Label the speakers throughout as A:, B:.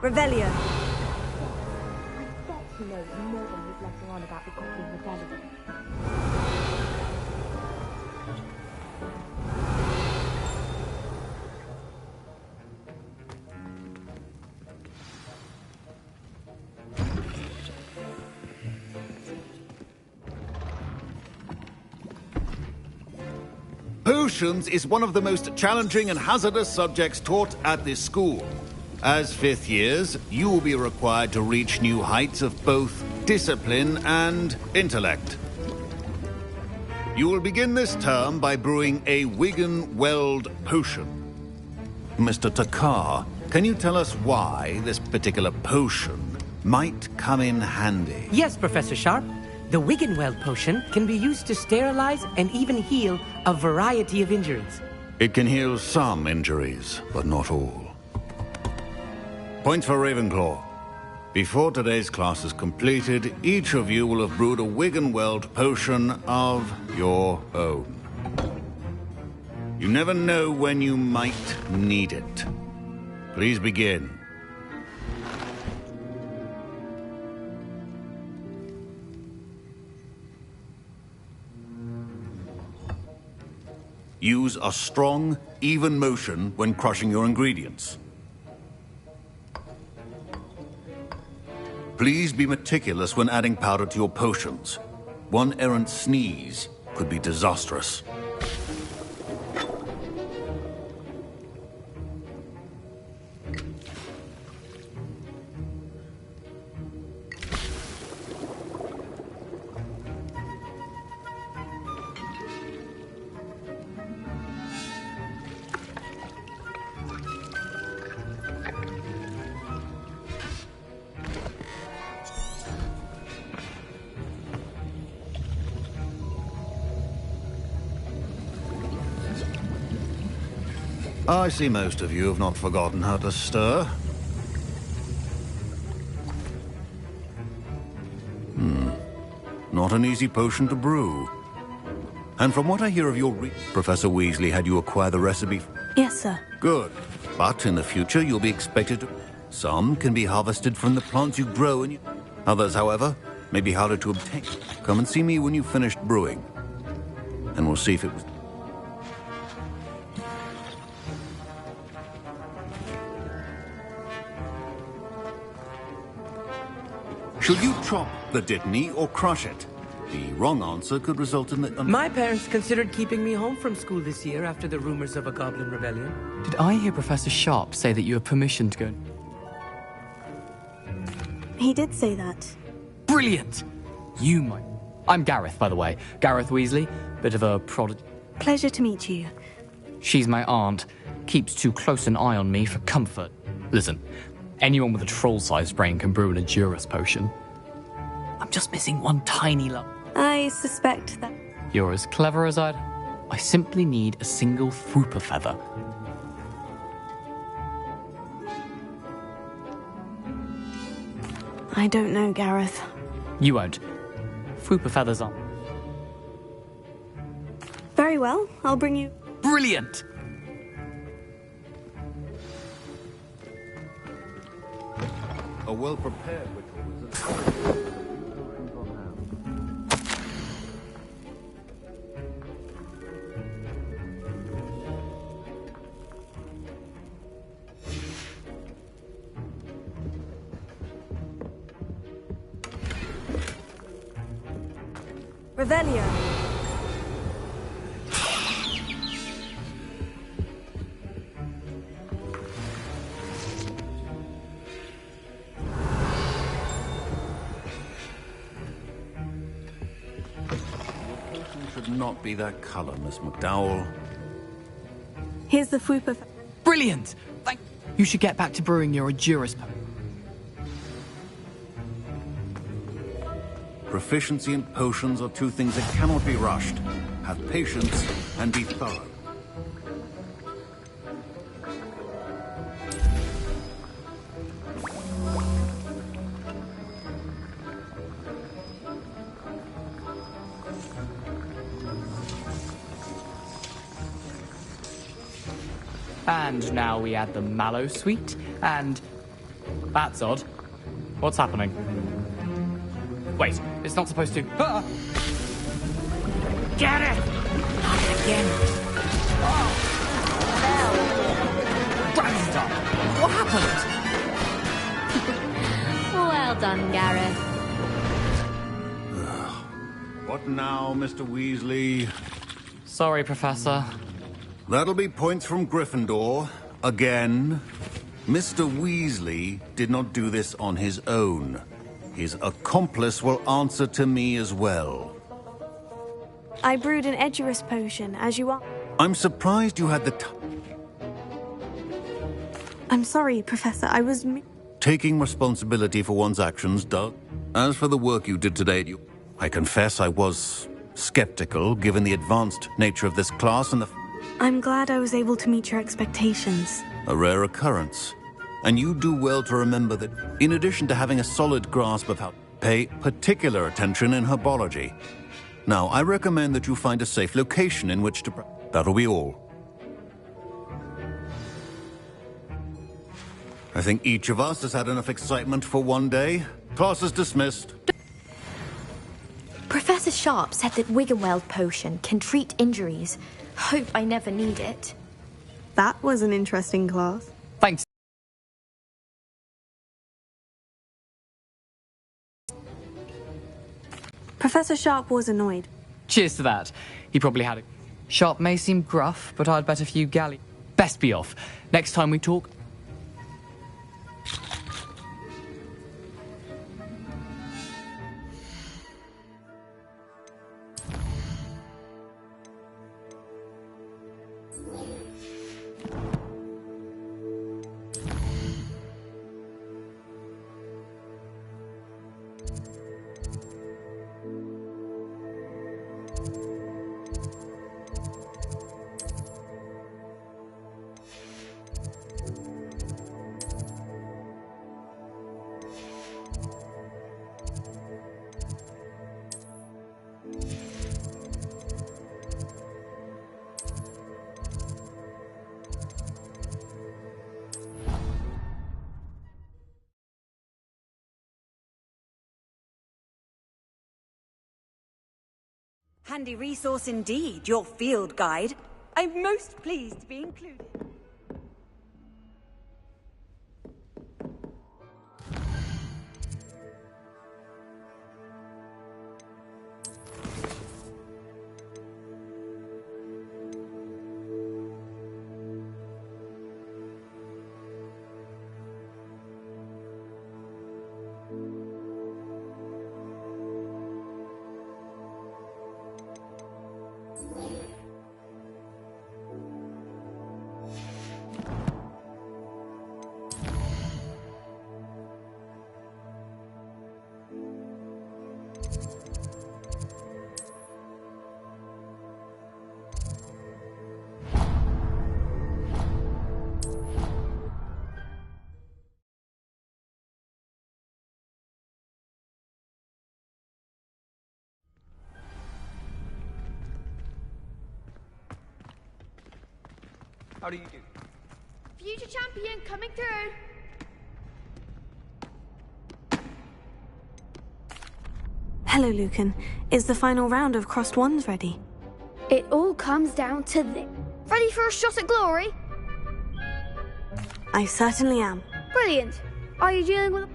A: Revelio.
B: Potions is one of the most challenging and hazardous subjects taught at this school. As fifth years, you will be required to reach new heights of both discipline and intellect. You will begin this term by brewing a Wigan-Weld potion. Mr. Takar, can you tell us why this particular potion might come in handy?
C: Yes, Professor Sharp. The Wigan-Weld potion can be used to sterilize and even heal a variety of injuries.
B: It can heal some injuries, but not all. Points for Ravenclaw. Before today's class is completed, each of you will have brewed a Wigan-Weld potion of your own. You never know when you might need it. Please begin. Use a strong, even motion when crushing your ingredients. Please be meticulous when adding powder to your potions. One errant sneeze could be disastrous. I see most of you have not forgotten how to stir. Not an easy potion to brew. And from what I hear of your Professor Weasley had you acquire the recipe.
A: Yes, sir.
B: Good. But in the future, you'll be expected to... Some can be harvested from the plants you grow and Others, however, may be harder to obtain. Come and see me when you've finished brewing. And we'll see if it was... Should you chop the Dittany or crush it? The wrong answer could result in the...
C: My parents considered keeping me home from school this year after the rumors of a goblin rebellion.
D: Did I hear Professor Sharp say that you have permission to go?
A: He did say that.
D: Brilliant! You might... I'm Gareth, by the way. Gareth Weasley. Bit of a prodigy.
A: Pleasure to meet you.
D: She's my aunt. Keeps too close an eye on me for comfort. Listen, anyone with a troll-sized brain can brew an Adurus potion. I'm just missing one tiny lump.
A: I suspect that...
D: You're as clever as I'd... I simply need a single Fwooper feather.
A: I don't know, Gareth.
D: You won't. Fwooper feathers are...
A: Very well, I'll bring you...
D: Brilliant!
B: A well-prepared ritual is a...
A: Revelio.
B: Should not be that color, Miss McDowell.
A: Here's the Fwooper...
D: Brilliant! You should get back to brewing your Adurus potion.
B: Proficiency in potions are two things that cannot be rushed. Have patience and be thorough.
D: And now we add the mallow sweet and... That's odd. What's happening? Wait, it's not supposed to... Ah! Get it! Not again. Oh. Brandon! What happened?
E: Well done, Gareth.
B: What now, Mr. Weasley?
D: Sorry, Professor.
B: That'll be points from Gryffindor. Again. Mr. Weasley did not do this on his own. His accomplice will answer to me as well.
A: I brewed an Edurus potion, as you are.
B: I'm surprised you had the
A: I'm sorry, Professor. I was...
B: Taking responsibility for one's actions, Doug. As for the work you did today, I confess I was skeptical, given the advanced nature of this class and the...
A: I'm glad I was able to meet your expectations.
B: A rare occurrence. And you do well to remember that, in addition to having a solid grasp of how to pay particular attention in herbology. Now, I recommend that you find a safe location in which to... That'll be all. I think each of us has had enough excitement for one day. Class is dismissed.
E: Professor Sharp said that Wiggenweld potion can treat injuries. Hope I never need it.
A: That was an interesting class.
D: Thanks.
A: Professor Sharp was annoyed.
D: Cheers to that. He probably had a... Sharp may seem gruff, but I'd bet a few galley... Best be off. Next time we talk...
F: Handy resource indeed, your field guide. I'm most pleased to be included.
G: How do you do?
H: Future champion coming through.
A: Hello, Lucan. Is the final round of Crossed Wands ready?
H: It all comes down to this. Ready for a shot at glory?
A: I certainly am.
H: Brilliant. Are you dealing with...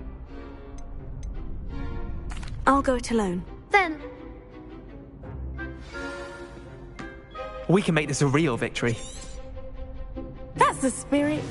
A: I'll go it alone.
H: Then...
G: We can make this a real victory.
A: That's the spirit.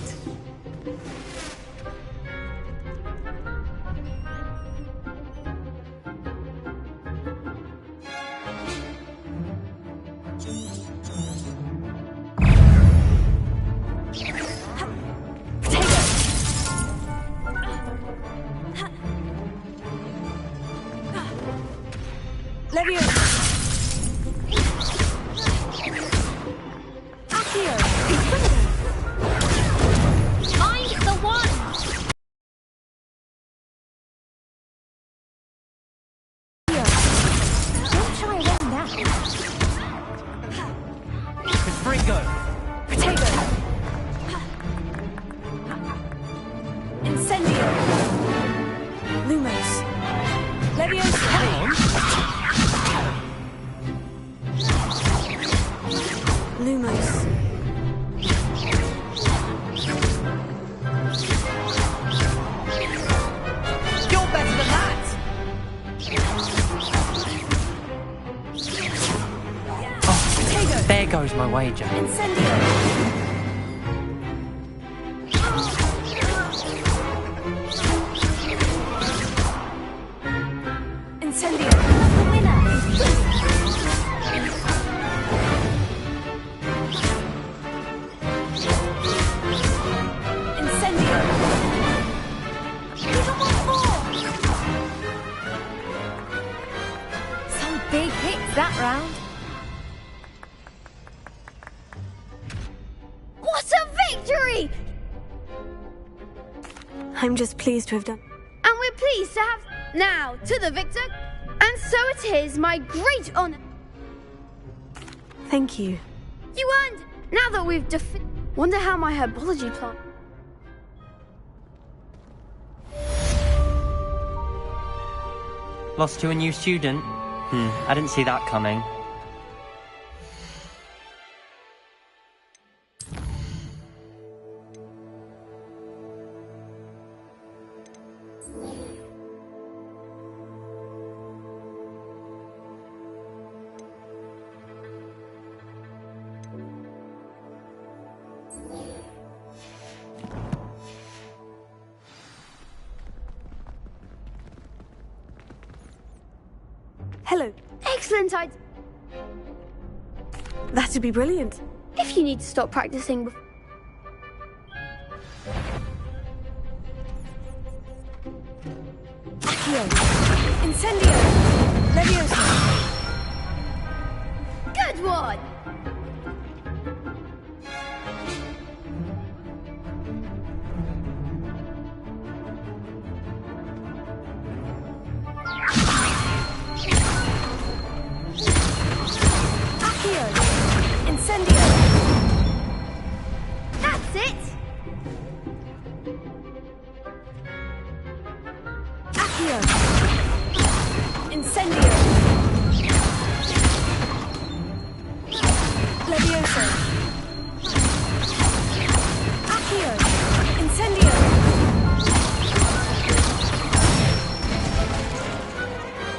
A: Lumos.
C: You're better than that! Oh, there goes my wager.
F: Incendio! Incendio! The winner is Incendio! Even one more!
E: Some big hits that round.
H: What a victory!
A: I'm just pleased to have done.
H: And we're pleased to have now to the victor. And so it is my great honor.
A: Thank you.
H: You earned. Now that we've wonder how my herbology plant.
I: Lost to a new student? I didn't see that coming.
A: Hello.
H: Excellent idea.
A: That'd be brilliant.
H: If you need to stop practicing before.
F: Accio! Incendio! Leviosa!
H: Good one!
F: Accio! Incendio!
H: That's it!
F: Accio! Incendio! Leviosa! Accio! Incendio!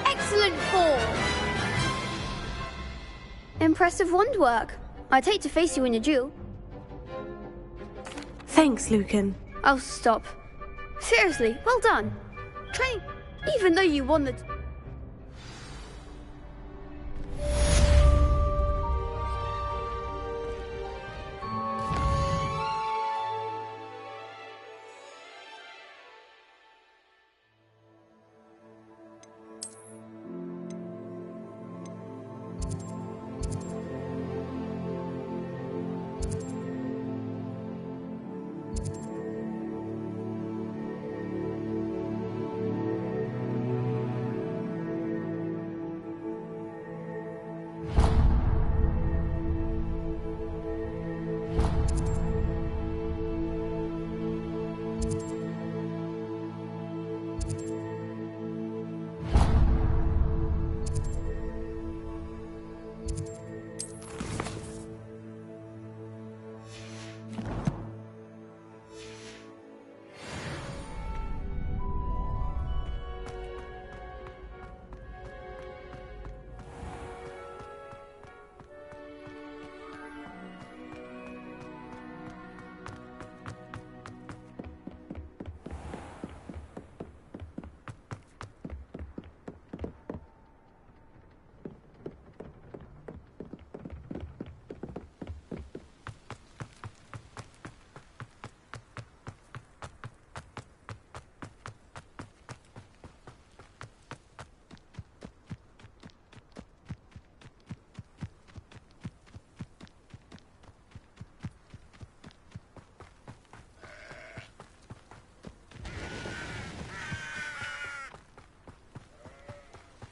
H: Excellent ball! Impressive wand work. I'd hate to face you in a duel.
A: Thanks, Lucan.
H: Oh, stop. Seriously, well done. Train, even though you won the...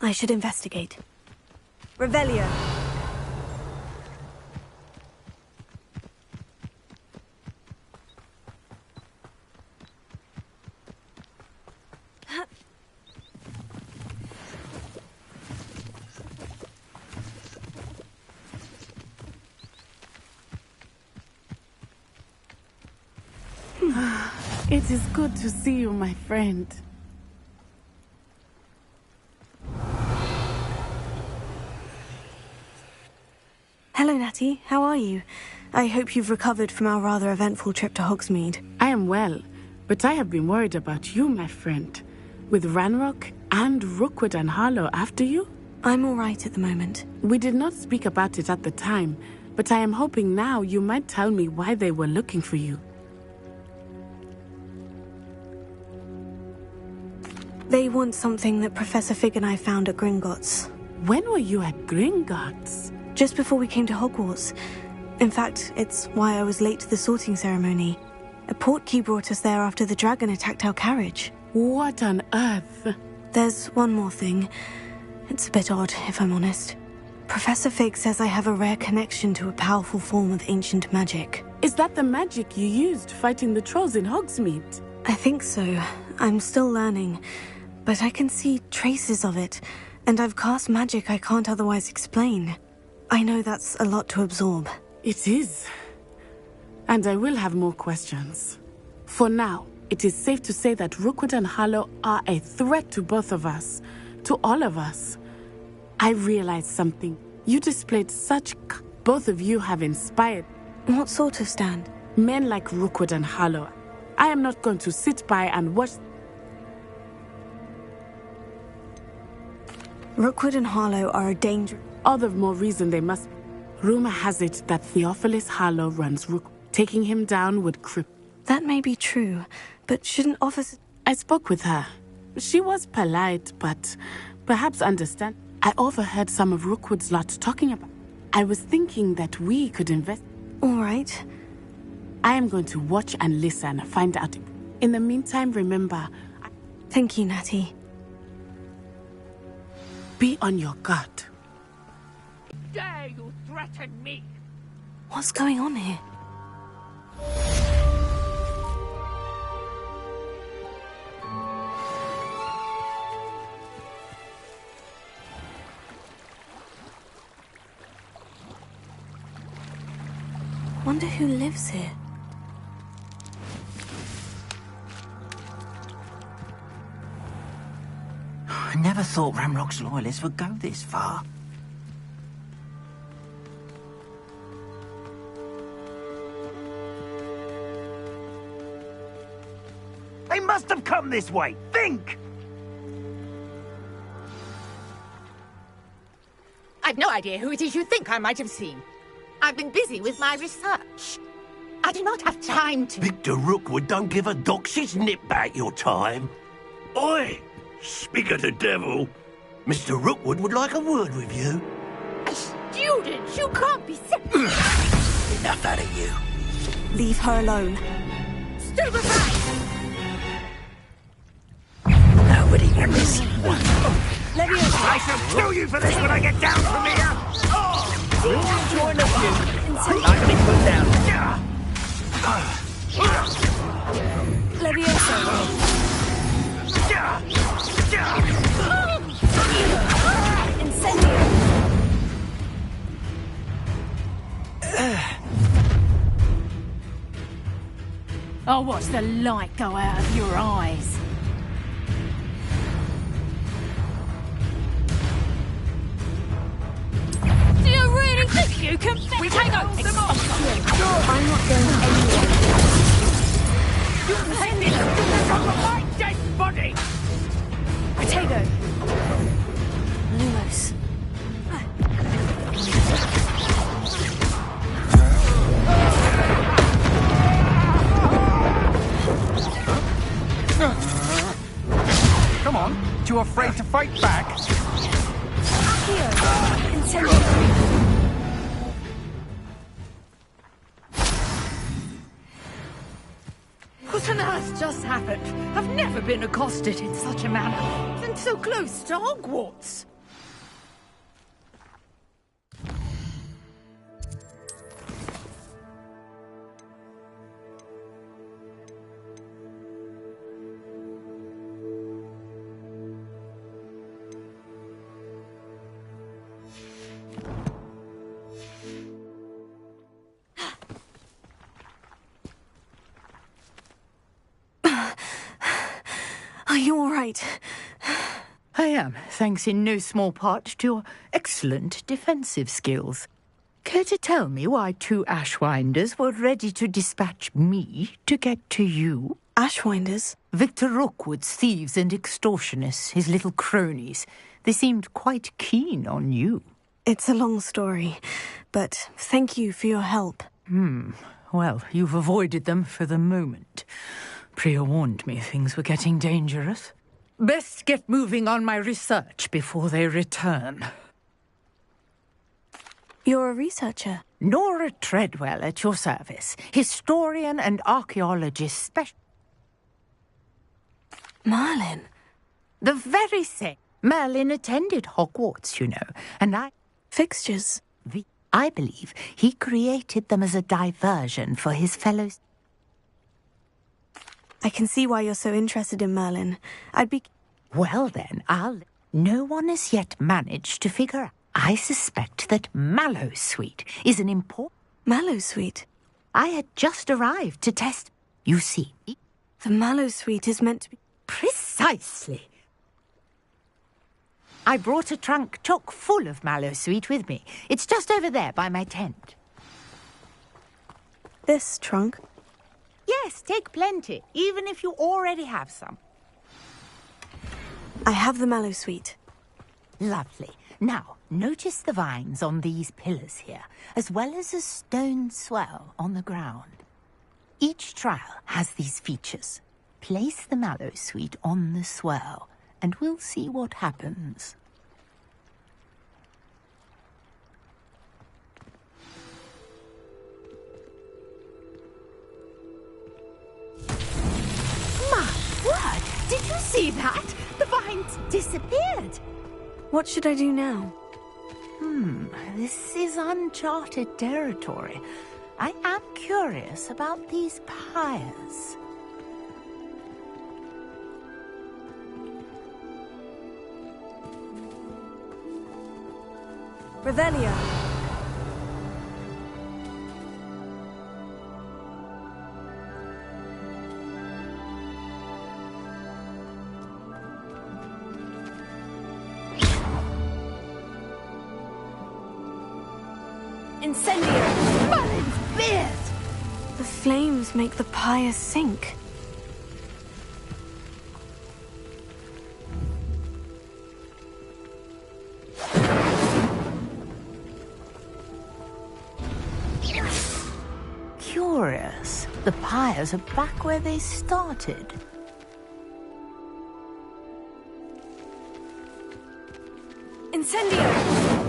A: I should investigate.
F: Revelio!
J: It is good to see you, my friend.
A: Hello, Natty. How are you? I hope you've recovered from our rather eventful trip to Hogsmeade.
J: I am well, but I have been worried about you, my friend. With Ranrock and Rookwood and Harlow after you?
A: I'm all right at the moment.
J: We did not speak about it at the time, but I am hoping now you might tell me why they were looking for you.
A: They want something that Professor Fig and I found at Gringotts.
J: When were you at Gringotts?
A: Just before we came to Hogwarts. In fact, it's why I was late to the sorting ceremony. A portkey brought us there after the dragon attacked our carriage.
J: What on earth?
A: There's one more thing. It's a bit odd, if I'm honest. Professor Fig says I have a rare connection to a powerful form of ancient magic.
J: Is that the magic you used fighting the trolls in Hogsmeade?
A: I think so. I'm still learning. But I can see traces of it, and I've cast magic I can't otherwise explain. I know that's a lot to absorb.
J: It is. And I will have more questions. For now, it is safe to say that Rookwood and Harlow are a threat to both of us. To all of us. I realized something. You displayed such both of you have inspired.
A: What sort of stand?
J: Men like Rookwood and Harlow. I am not going to sit by and watch.
A: Rookwood and Harlow are a danger.
J: All the more reason they must. Rumor has it that Theophilus Harlow runs Rook. Taking him down would cripple.
A: That may be true, but shouldn't officers...
J: I spoke with her. She was polite, but perhaps understand. I overheard some of Rookwood's lot talking about. I was thinking that we could invest.
A: All right.
J: I am going to watch and listen, find out. In the meantime, remember...
A: Thank you, Natty.
J: Be on your guard.
C: Dare you threaten me?
A: What's going on here? Wonder who lives here.
K: I never thought Ramrock's loyalists would go this far. They must have come this way. Think!
L: I've no idea who it is you think I might have seen. I've been busy with my research. I do not have time to...
K: Victor Rookwood don't give a doxy's nip back your time. Oi! Speak of the devil. Mr. Rookwood would like a word with you.
L: A student? You can't be...
K: Enough out of you.
A: Leave her alone.
L: Stand aside!
K: Nobody can miss one.
L: I
K: shall kill you for this when I get down from here!
L: Please join us, you.
K: I'm not gonna be put down.
A: Levioso. Incendio.
L: I'll watch the light go out of your eyes. Do you really think you can... We can go!
A: I'm not going anywhere.
L: You let me from my dead body!
A: Protego. Lumos.
M: Come on, too afraid to fight back?
A: Accio. Incendio.
L: What on earth just happened? I've never been accosted in such a manner. And so close to Hogwarts.
A: you all right?
L: I am, thanks in no small part to your excellent defensive skills. Care to tell me why 2 Ashwinders were ready to dispatch me to get to you?
A: Ashwinders?
L: Victor Rookwood's thieves and extortionists, his little cronies. They seemed quite keen on you.
A: It's a long story, but thank you for your help.
L: Well, you've avoided them for the moment. Priya warned me things were getting dangerous. Best get moving on my research before they return.
A: You're a researcher?
L: Nora Treadwell at your service. Historian and archaeologist special.
A: Merlin?
L: The very same. Merlin attended Hogwarts, you know, and
A: Fixtures?
L: I believe he created them as a diversion for his fellows.
A: I can see why you're so interested in Merlin. I'd be...
L: Well then, No one has yet managed to figure out. I suspect that Mallowsweet is an important...
A: Mallowsweet?
L: I had just arrived to test... You see...
A: The Mallowsweet is meant to be...
L: Precisely. I brought a trunk chock full of Mallowsweet with me. It's just over there by my tent.
A: This trunk?
L: Yes, take plenty, even if you already have some.
A: I have the Mallowsweet.
L: Lovely. Now, notice the vines on these pillars here, as well as a stone swell on the ground. Each trial has these features. Place the Mallowsweet on the swell, and we'll see what happens. My word! Did you see that? The vines disappeared.
A: What should I do now?
L: This is uncharted territory. I am curious about these pyres.
A: Revelio. Incendio!
L: Merlin's beard!
A: The flames make the pyre sink.
L: Curious. The pyres are back where they started.
A: Incendio!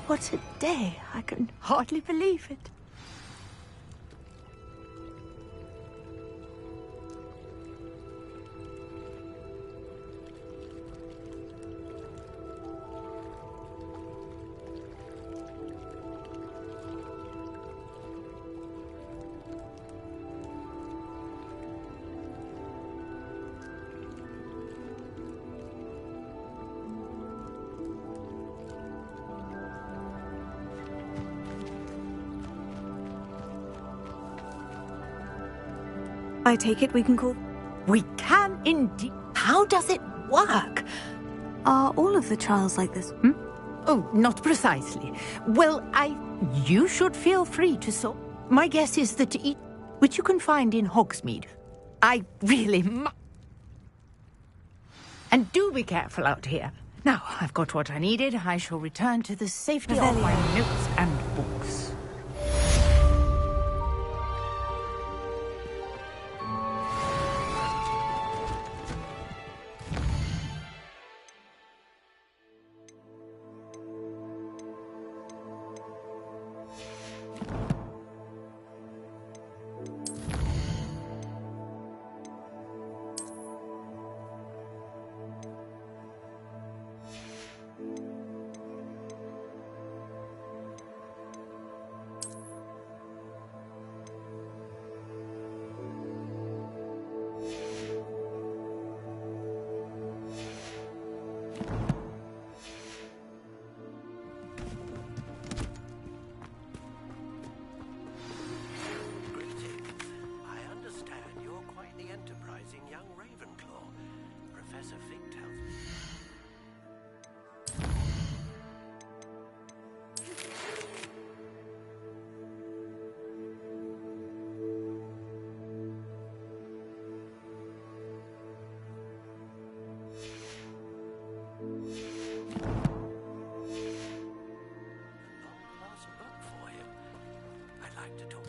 L: What a day! I can hardly believe it.
A: I take it we can call...
L: We can indeed. How does it work?
A: Are all of the trials like this?
L: Oh, not precisely. Well, You should feel free to so... My guess is that each... Which you can find in Hogsmeade. I really And do be careful out here. Now, I've got what I needed. I shall return to the safety of my notes and books.
K: like to talk.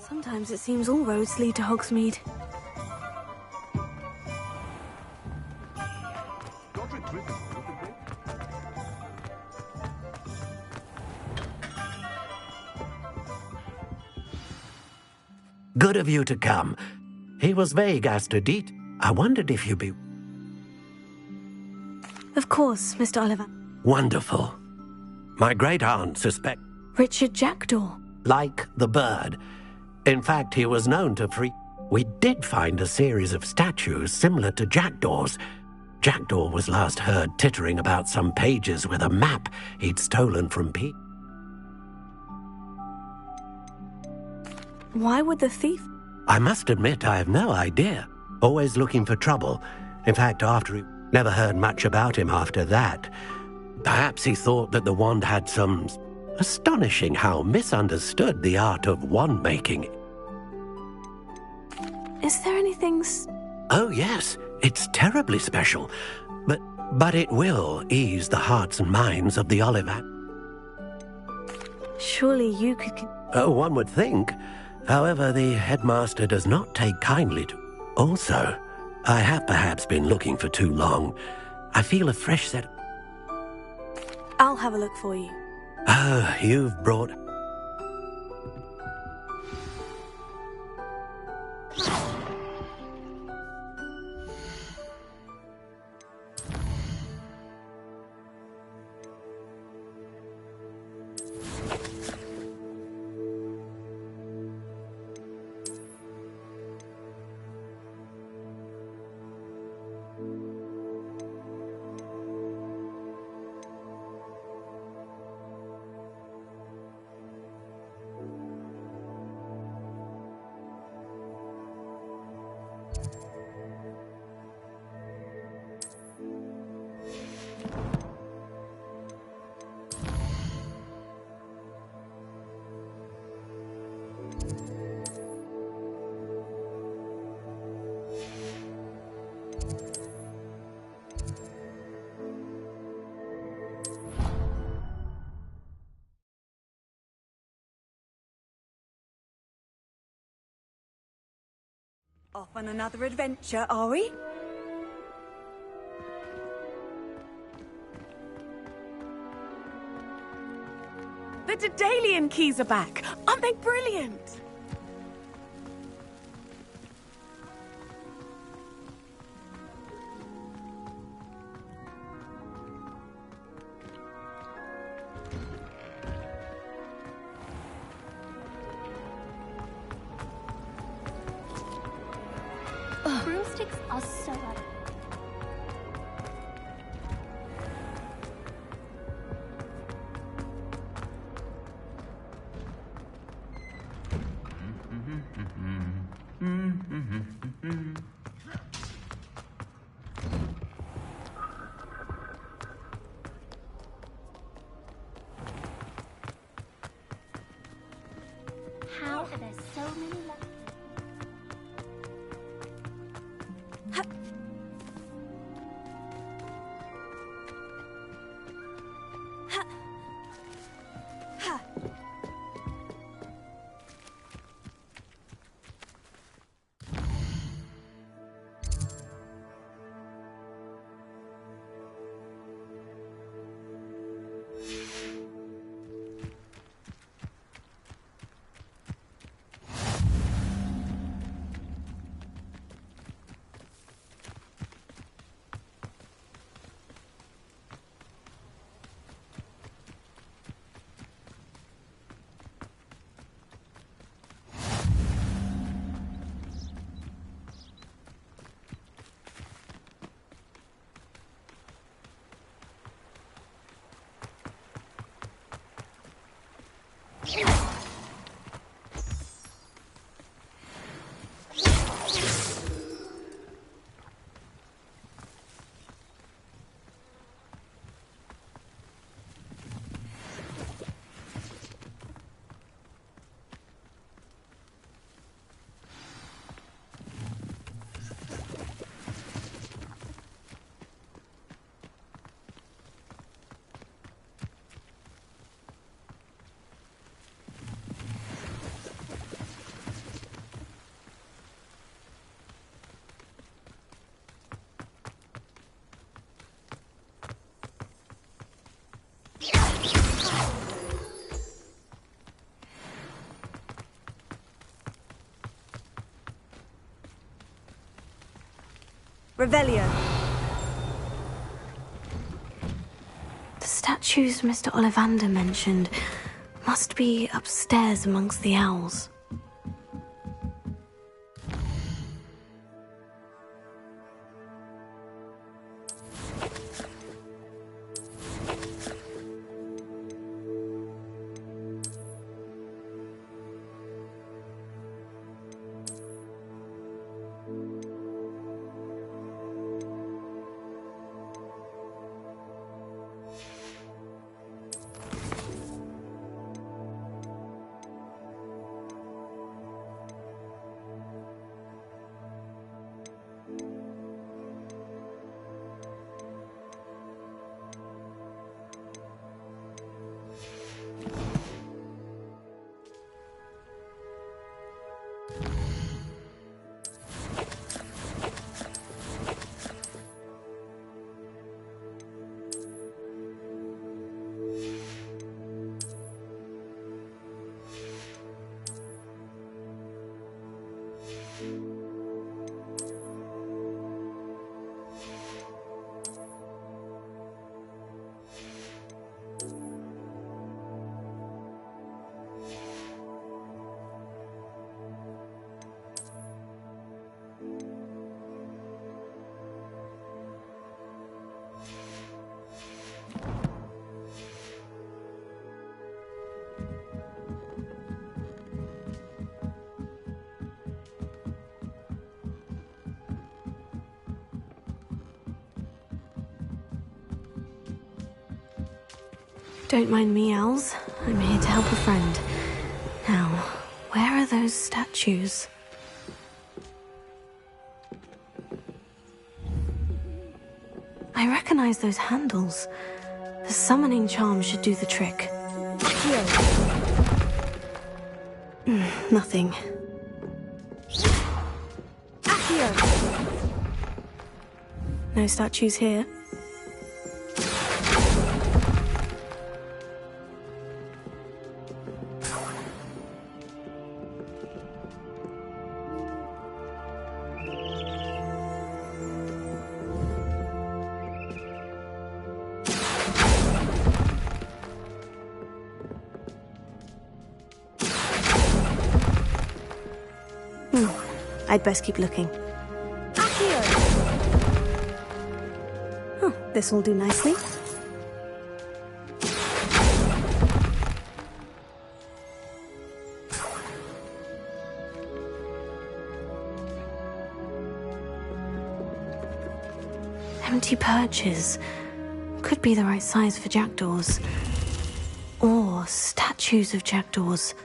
A: Sometimes it seems all roads lead to Hogsmeade.
K: Good of you to come. He was vague as to det. I wondered if you'd be...
A: Of course, Mr. Oliver.
K: Wonderful. My great-aunt suspect...
A: Richard Jackdaw.
K: Like the bird. In fact, he was known to free... We did find a series of statues similar to Jackdaw's. Jackdaw was last heard tittering about some pages with a map he'd stolen from Pete.
A: Why would the thief...
K: I must admit I have no idea. Always looking for trouble. In fact, after he... Never heard much about him after that. Perhaps he thought that the wand had some... Astonishing how misunderstood the art of wand-making.
A: Is there anything...
K: Oh, yes. It's terribly special. But it will ease the hearts and minds of the Oliver.
A: Surely you could...
K: Oh, one would think. However, the headmaster does not take kindly to... Also, I have perhaps been looking for too long. I feel a fresh set...
A: I'll have a look for you.
K: Oh, you've brought...
F: Off on another adventure, are we?
J: The Daedalian keys are back. Aren't they brilliant?
N: Broomsticks are so... How are there so many left?
F: Revelio.
A: The statues Mr. Ollivander mentioned must be upstairs amongst the owls. Don't mind me, owls. I'm here to help a friend. Now, where are those statues? I recognize those handles. The summoning charm should do the trick. Nothing. No statues here. I'd best keep looking. Oh, this will do nicely. Empty perches. Could be the right size for jackdaws. Or statues of jackdaws.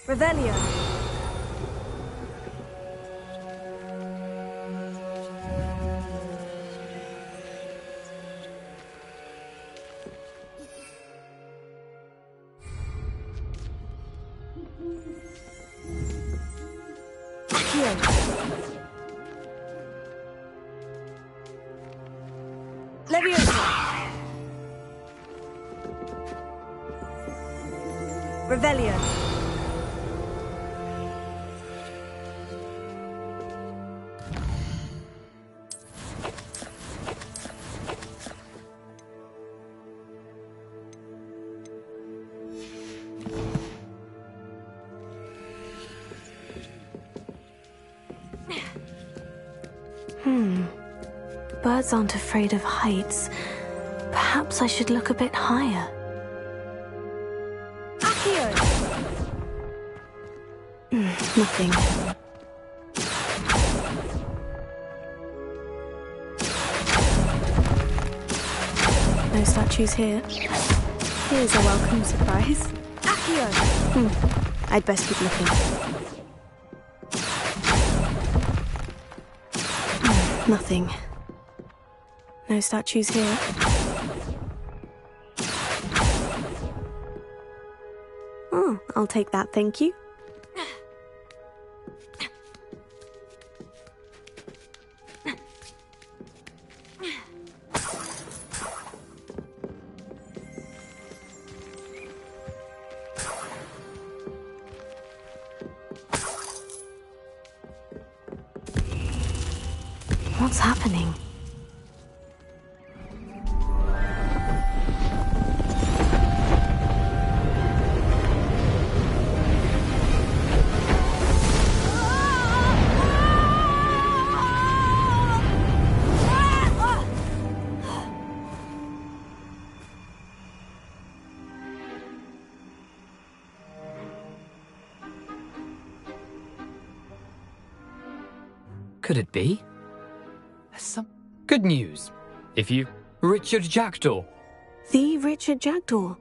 F: Revelio. Leviosa. Revelio. Birds aren't afraid of heights. Perhaps I should look a bit higher. Nothing. No statues here. Here's a welcome surprise. I'd best keep looking.
A: Nothing. No statues here. Oh, I'll take that, thank you. What's happening?
D: Could it be? Some good news. If you... Richard Jackdaw.
A: The Richard Jackdaw?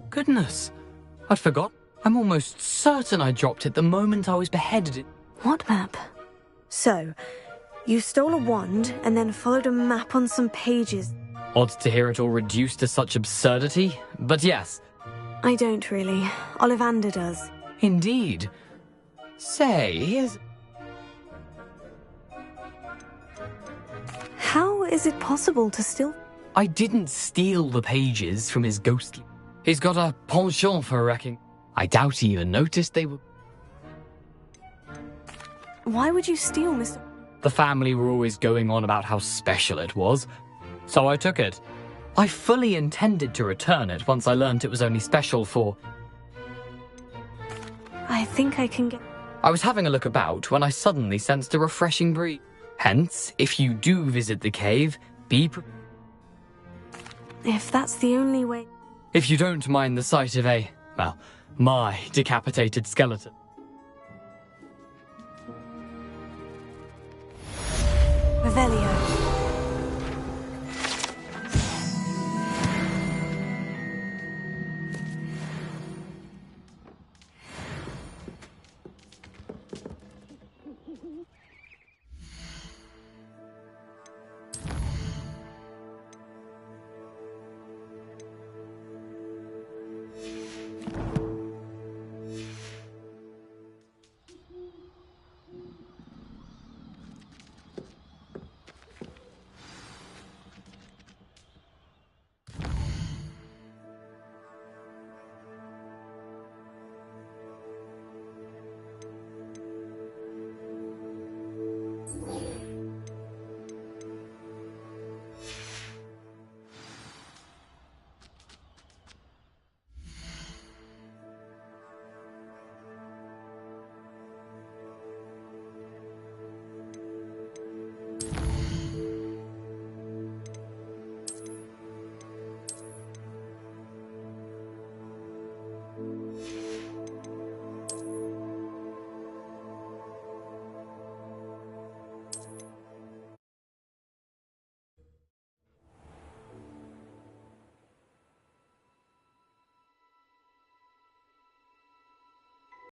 D: Goodness. I'd forgot. I'm almost certain I dropped it the moment I was beheaded.
A: What map? So, you stole a wand and then followed a map on some pages.
D: Odd to hear it all reduced to such absurdity, but yes.
A: I don't really. Ollivander does.
D: Indeed. Say, here's...
A: How is it possible to steal?
D: I didn't steal the pages from his ghostly... He's got a penchant for wrecking. I doubt he even noticed they were...
A: Why would you steal, Mr...
D: The family were always going on about how special it was, so I took it. I fully intended to return it once I learned it was only special for...
A: I think I can get...
D: I was having a look about when I suddenly sensed a refreshing breeze. Hence, if you do visit the cave, be prepared.
A: If that's the only way...
D: If you don't mind the sight of a, well, my decapitated skeleton.
A: Revelio.